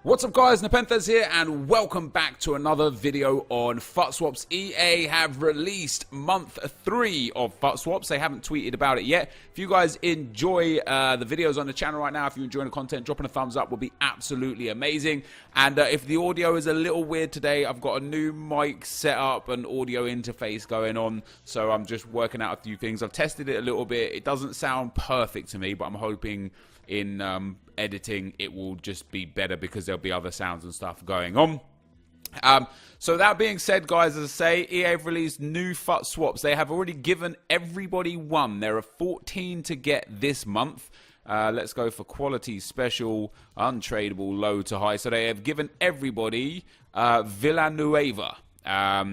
What's up guys, NepentheZ here and welcome back to another video on FUTSWAPs. EA have released month 3 of FUTSWAPs. They haven't tweeted about it yet. If you guys enjoy the videos on the channel right now, if you're enjoying the content, dropping a thumbs up would be absolutely amazing. And if the audio is a little weird today, I've got a new mic set up and audio interface going on. So I'm just working out a few things. I've tested it a little bit. It doesn't sound perfect to me, but I'm hoping in editing it will just be better because there'll be other sounds and stuff going on. So that being said, guys, as I say, EA have released new FUTSWAPs. They have already given everybody one. There are 14 to get this month. Let's go for quality, special, untradeable, low to high. So they have given everybody Villanueva.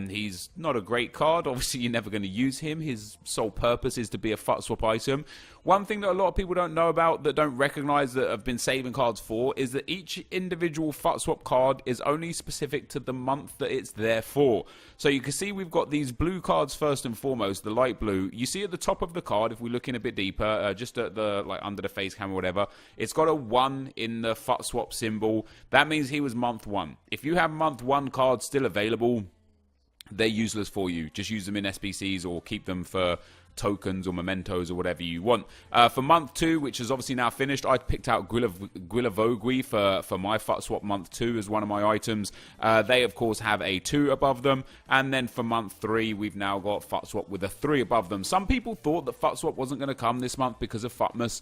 He's not a great card. Obviously, you're never going to use him. His sole purpose is to be a FUTSWAP item. One thing that a lot of people don't know about, that don't recognize, that have been saving cards for, is that each individual FUTSWAP card is only specific to the month that it's there for. So you can see we've got these blue cards first and foremost, the light blue. You see at the top of the card, if we look in a bit deeper, just at the under the face cam or whatever, it's got a 1 in the FUTSWAP symbol. That means he was month 1. If you have month 1 cards still available, they're useless for you. Just use them in SBCs or keep them for tokens or mementos or whatever you want. For month 2, which is obviously now finished, I picked out Guilavogui for my FUTSWAP month 2 as one of my items. They, of course, have a 2 above them. And then for month 3, we've now got FUTSWAP with a 3 above them. Some people thought that FUTSWAP wasn't going to come this month because of FUTMAS.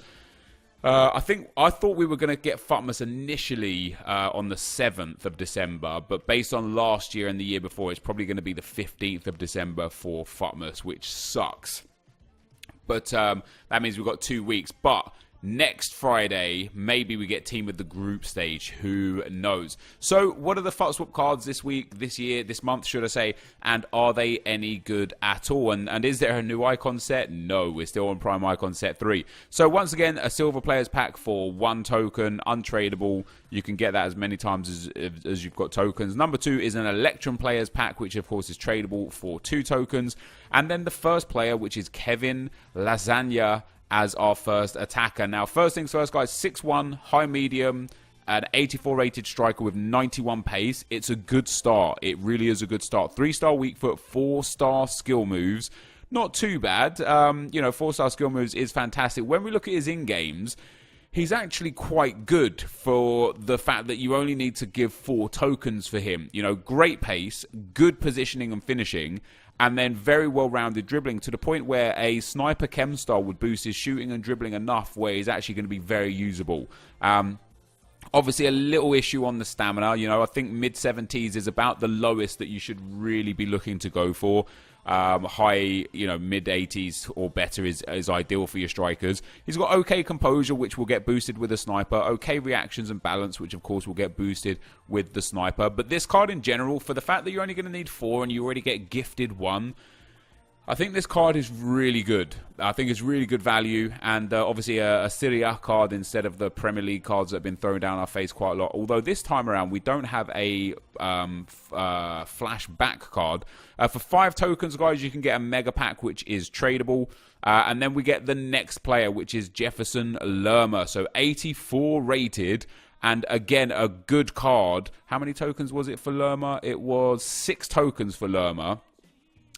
I thought we were going to get FUTMAS initially on the 7th of December, but based on last year and the year before, it's probably going to be the 15th of December for FUTMAS, which sucks. But that means we've got 2 weeks. But next Friday, maybe we get Team of the Group stage. Who knows? So, what are the FUTSWAP cards this week, this year, this month, should I say? And are they any good at all? And is there a new icon set? No, we're still on Prime Icon Set 3. So, once again, a Silver Players Pack for 1 token, untradeable. You can get that as many times as you've got tokens. Number 2 is an Electrum Players Pack, which, of course, is tradable for 2 tokens. And then the first player, which is Kevin Lasagna, as our first attacker. Now, first things first, guys, 6'1", high medium, an 84 rated striker with 91 pace. It's a good start. It really is a good start. 3-star weak foot, 4-star skill moves. Not too bad. 4-star skill moves is fantastic. When we look at his in-games, he's actually quite good for the fact that you only need to give 4 tokens for him. You know, great pace, good positioning and finishing, and then very well-rounded dribbling, to the point where a sniper chem style would boost his shooting and dribbling enough where he's actually going to be very usable. Obviously, a little issue on the stamina. You know, I think mid-70s is about the lowest that you should really be looking to go for. High, mid-80s or better is ideal for your strikers. He's got okay composure, which will get boosted with a sniper. Okay reactions and balance, which of course will get boosted with the sniper. But this card in general, for the fact that you're only going to need 4 and you already get gifted 1, I think this card is really good. I think it's really good value, and obviously a Serie A card instead of the Premier League cards that have been thrown down our face quite a lot. Although this time around we don't have a flashback card. For 5 tokens, guys, you can get a mega pack, which is tradable. And then we get the next player, which is Jefferson Lerma. So 84 rated. And again, a good card. How many tokens was it for Lerma? It was 6 tokens for Lerma.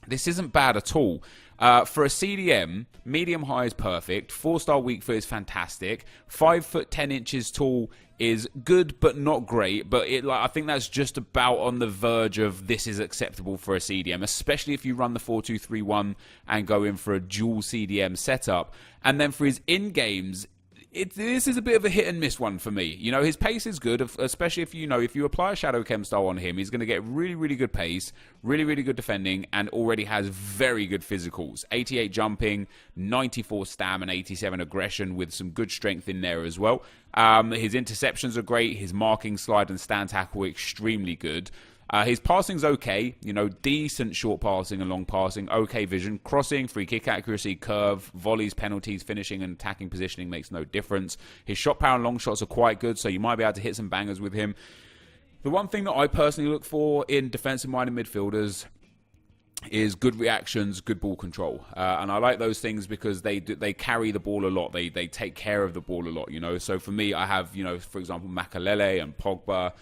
This isn't bad at all. For a CDM, medium high is perfect. 4-star weak foot is fantastic. 5 foot 10 inches tall is good but not great. But I think that's just about on the verge of this is acceptable for a CDM, especially if you run the 4-2-3-1 and go in for a dual CDM setup. And then for his in-games, this is a bit of a hit and miss one for me. You know, his pace is good, especially if you apply a Shadow Chem style on him, he's going to get really, really good pace, really, really good defending, and already has very good physicals. 88 jumping, 94 stam, and 87 aggression with some good strength in there as well. His interceptions are great. His marking, slide, and stand tackle are extremely good. His passing's okay, decent short passing and long passing, okay vision, crossing, free kick accuracy, curve, volleys, penalties, finishing and attacking positioning makes no difference. His shot power and long shots are quite good, so you might be able to hit some bangers with him. The one thing that I personally look for in defensive-minded midfielders is good reactions, good ball control, and I like those things because they carry the ball a lot. They take care of the ball a lot, you know. So for me, I have, you know, for example, Makalele and Pogba.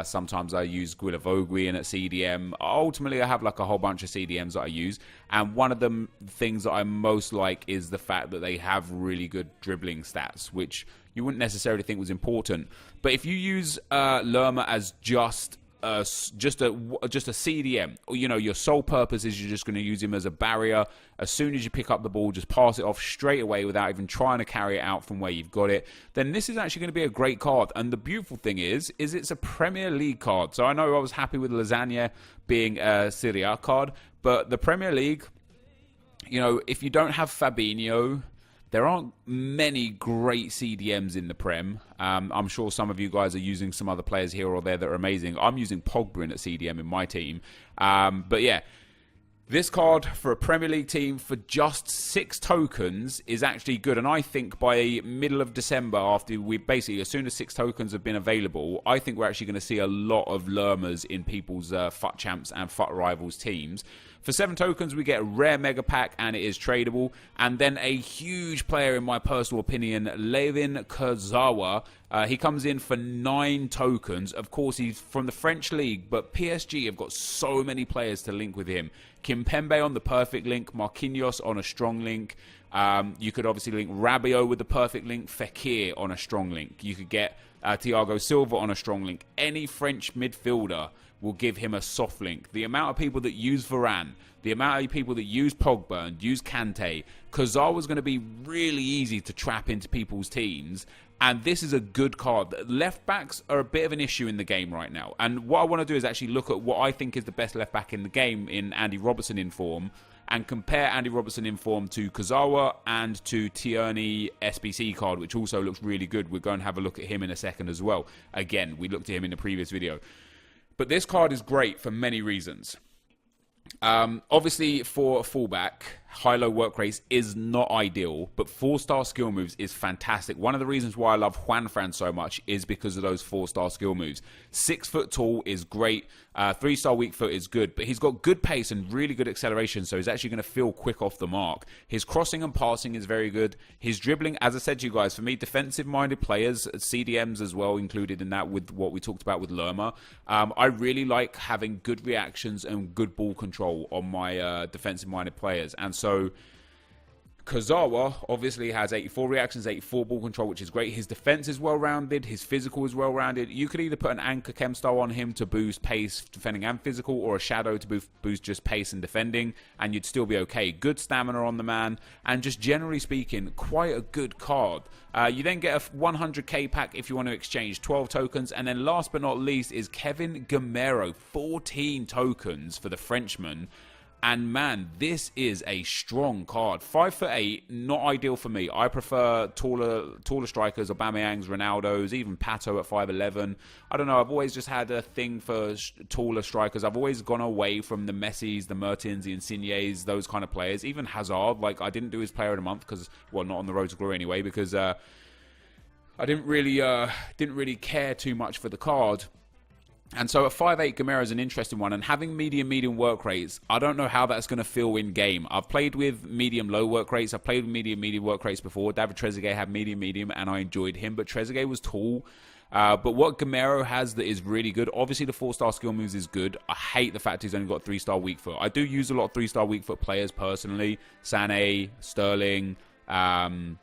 Sometimes I use Guilavogui in at CDM. Ultimately, I have like a whole bunch of CDMs that I use, and one of the things that I most like is the fact that they have really good dribbling stats, which you wouldn't necessarily think was important. But if you use Lerma as just a CDM, or, you know, your sole purpose is you're just going to use him as a barrier. As soon as you pick up the ball, just pass it off straight away without even trying to carry it out from where you've got it, then this is actually going to be a great card. And the beautiful thing is it's a Premier League card. So I know I was happy with Lasagna being a Serie A card, but the Premier League, you know, if you don't have Fabinho, there aren't many great CDMs in the Prem. I'm sure some of you guys are using some other players here or there that are amazing. I'm using Pogba in at CDM in my team. But yeah, this card for a Premier League team for just 6 tokens is actually good. And I think by middle of December, after as soon as 6 tokens have been available, I think we're actually going to see a lot of Lermas in people's FUT Champs and FUT Rivals teams. For 7 tokens, we get a rare mega pack, and it is tradable. And then a huge player, in my personal opinion, Levin Kurzawa. He comes in for 9 tokens. Of course, he's from the French league, but PSG have got so many players to link with him. Kimpembe on the perfect link, Marquinhos on a strong link. You could obviously link Rabiot with the perfect link, Fekir on a strong link. You could get Thiago Silva on a strong link. Any French midfielder will give him a soft link. The amount of people that use Varane, the amount of people that use Pogba and use Kante, Kurzawa's going to be really easy to trap into people's teams. And this is a good card. Left backs are a bit of an issue in the game right now. And what I want to do is actually look at what I think is the best left back in the game in Andy Robertson in form, and compare Andy Robertson in form to Kurzawa and to Tierney SBC card, which also looks really good. We're going to have a look at him in a second as well. Again, we looked at him in the previous video. But this card is great for many reasons. Obviously, for a fullback, high-low work rates is not ideal, but 4-star skill moves is fantastic. One of the reasons why I love Juanfran so much is because of those 4-star skill moves. 6 foot tall is great. 3-star weak foot is good, but he's got good pace and really good acceleration, so he's actually going to feel quick off the mark. His crossing and passing is very good. His dribbling, as I said to you guys, for me, defensive-minded players, CDMs as well included in that with what we talked about with Lerma. I really like having good reactions and good ball control on my defensive-minded players, and so Kurzawa obviously has 84 reactions, 84 ball control, which is great. His defense is well-rounded. His physical is well-rounded. You could either put an Anchor Chem style on him to boost pace, defending and physical, or a Shadow to boost just pace and defending, and you'd still be okay. Good stamina on the man, and just generally speaking, quite a good card. You then get a 100k pack if you want to exchange 12 tokens, and then last but not least is Kevin Camaro, 14 tokens for the Frenchman. And man, this is a strong card. 5'8", not ideal for me. I prefer taller strikers, Aubameyangs, Ronaldos, even Pato at 5'11". I don't know, I've always just had a thing for taller strikers. I've always gone away from the Messis, the Mertens, the Insignes, those kind of players. Even Hazard, like I didn't do his player of the month because, well, not on the road to glory anyway, because I didn't really care too much for the card. And so a 5'8" Camaro is an interesting one, and having medium work rates, I don't know how that's going to feel in game. I've played with medium-low work rates. I've played with medium work rates before. David Trezeguet had medium, and I enjoyed him, but Trezeguet was tall. But what Camaro has that is really good, obviously the 4-star skill moves is good. I hate the fact he's only got 3-star weak foot. I do use a lot of 3-star weak foot players personally. Sané, Sterling, Bale,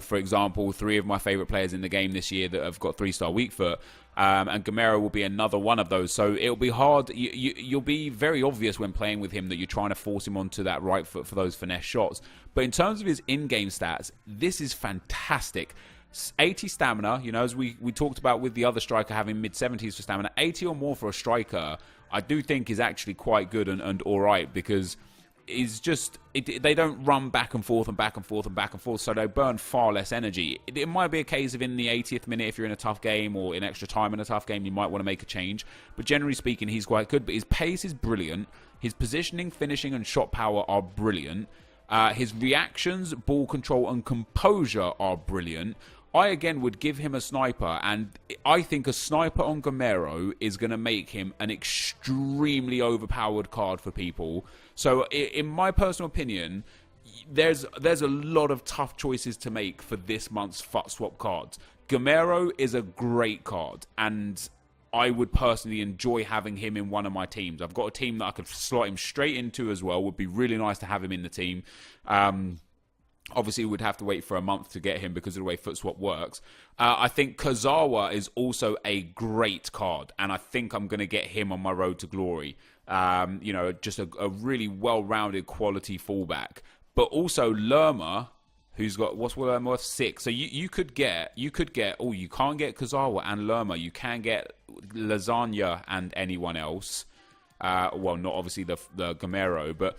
for example, 3 of my favourite players in the game this year that have got 3-star weak foot. And Camaro will be another one of those. So it'll be hard. You'll be very obvious when playing with him that you're trying to force him onto that right foot for those finesse shots. But in terms of his in-game stats, this is fantastic. 80 stamina, you know, as we talked about with the other striker having mid-70s for stamina. 80 or more for a striker, I do think is actually quite good and all right, because is just they don't run back and forth, so they burn far less energy. It might be a case of in the 80th minute, if you're in a tough game or in extra time in a tough game, you might want to make a change. But generally speaking, he's quite good. But his pace is brilliant. His positioning, finishing, and shot power are brilliant. His reactions, ball control, and composure are brilliant. I again would give him a sniper, and I think a sniper on Camaro is going to make him an extremely overpowered card for people. So in my personal opinion, there's a lot of tough choices to make for this month's FUTSWAP cards. Camaro is a great card, and I would personally enjoy having him in one of my teams. I've got a team that I could slot him straight into as well. Would be really nice to have him in the team. Obviously, we'd have to wait for a month to get him because of the way FUTSWAP works. I think Kurzawa is also a great card, and I think I'm going to get him on my road to glory. You know, just a really well-rounded quality fullback. But also Lerma, who's got, what's Lerma worth? 6. So you could get, oh, you can't get Kurzawa and Lerma. You can get Lasagna and anyone else. Well, not obviously the Camaro, but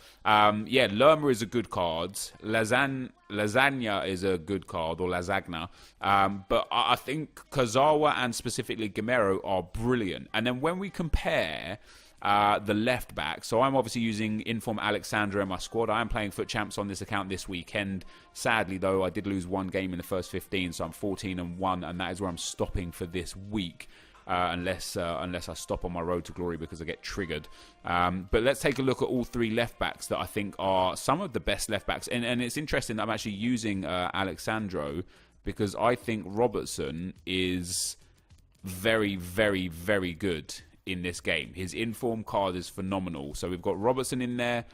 yeah, Lerma is a good card. Lasagna is a good card, or Lasagna. But I think Kurzawa and specifically Camaro are brilliant. And then when we compare the left back, so I'm obviously using Inform Alexandra in my squad. I am playing FUT Champs on this account this weekend. Sadly, though, I did lose one game in the first 15, so I'm 14-1, and that is where I'm stopping for this week. Unless I stop on my road to glory because I get triggered. But let's take a look at all 3 left backs that I think are some of the best left backs. And it's interesting that I'm actually using Alexandro because I think Robertson is very, very, very good in this game. His inform card is phenomenal. So we've got Robertson in there.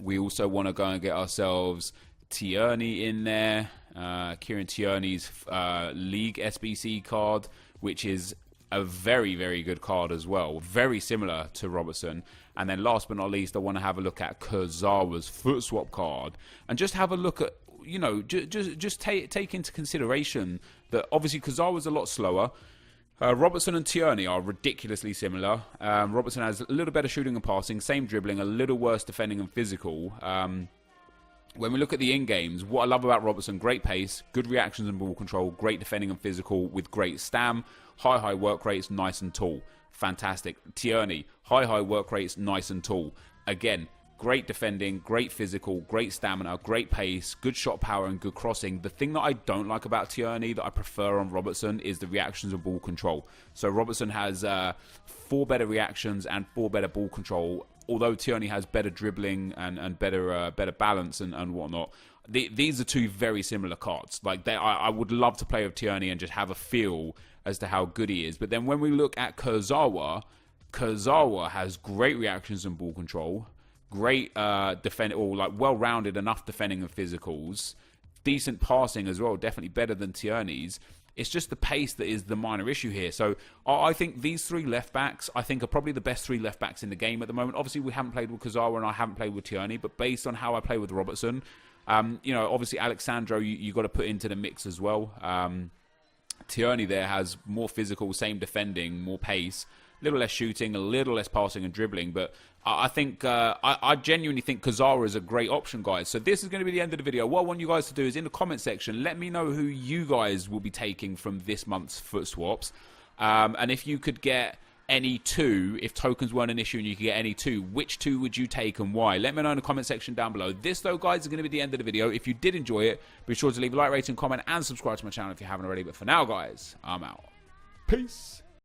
We also want to go and get ourselves Tierney in there. Kieran Tierney's League SBC card, which is a very, very good card as well. Very similar to Robertson. And then last but not least, I want to have a look at Kurzawa's FUTSWAP card. And just have a look at, you know, just take into consideration that obviously Kurzawa's a lot slower. Robertson and Tierney are ridiculously similar. Robertson has a little better shooting and passing, same dribbling, a little worse defending and physical. When we look at the in-games, what I love about Robertson, great pace, good reactions and ball control, great defending and physical with great stam, high work rates, nice and tall. Fantastic. Tierney, high work rates, nice and tall. Again, great defending, great physical, great stamina, great pace, good shot power and good crossing. The thing that I don't like about Tierney that I prefer on Robertson is the reactions and ball control. So Robertson has 4 better reactions and 4 better ball control. Although Tierney has better dribbling and better balance and whatnot, these are 2 very similar cards. Like I would love to play with Tierney and just have a feel as to how good he is. But then when we look at Kurzawa has great reactions and ball control, great well-rounded enough defending and physicals, decent passing as well, definitely better than Tierney's. It's just the pace that is the minor issue here. So I think these 3 left backs, I think, are probably the best 3 left backs in the game at the moment. Obviously, we haven't played with Kurzawa and I haven't played with Tierney, but based on how I play with Robertson, you know, obviously Alexandro, you got to put into the mix as well. Tierney there has more physical, same defending, more pace, a little less shooting, a little less passing and dribbling, but I think I genuinely think Kurzawa is a great option, guys. So this is going to be the end of the video. What I want you guys to do is in the comment section, let me know who you guys will be taking from this month's FUTSWAPs. And if you could get any 2, if tokens weren't an issue and you could get any 2, which 2 would you take and why? Let me know in the comment section down below. This, though, guys, is going to be the end of the video. If you did enjoy it, be sure to leave a like, rating, comment, and subscribe to my channel if you haven't already. But for now, guys, I'm out. Peace.